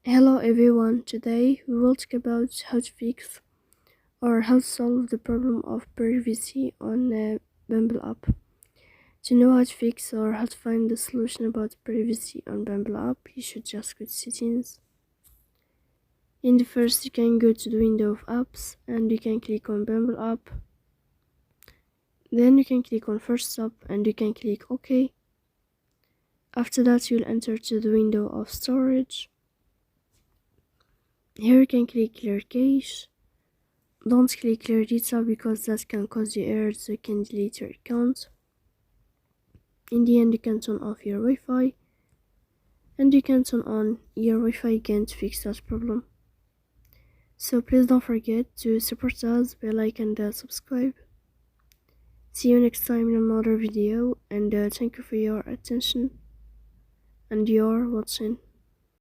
Hello everyone, today we will talk about how to fix or how to solve the problem of privacy on Bumble app. To know how to fix or how to find the solution about privacy on Bumble app, you should just go to settings. In the first, you can go to the window of apps and you can click on Bumble app. Then you can click on first stop and you can click OK. After that, you'll enter to the window of storage. Here you can click clear cache. Don't click clear data because that can cause you errors, so you can delete your account. In the end, you can turn off your Wi-Fi and you can turn on your Wi-Fi again to fix that problem. So please don't forget to support us by like and subscribe. See you next time in another video, and thank you for your attention and your watching.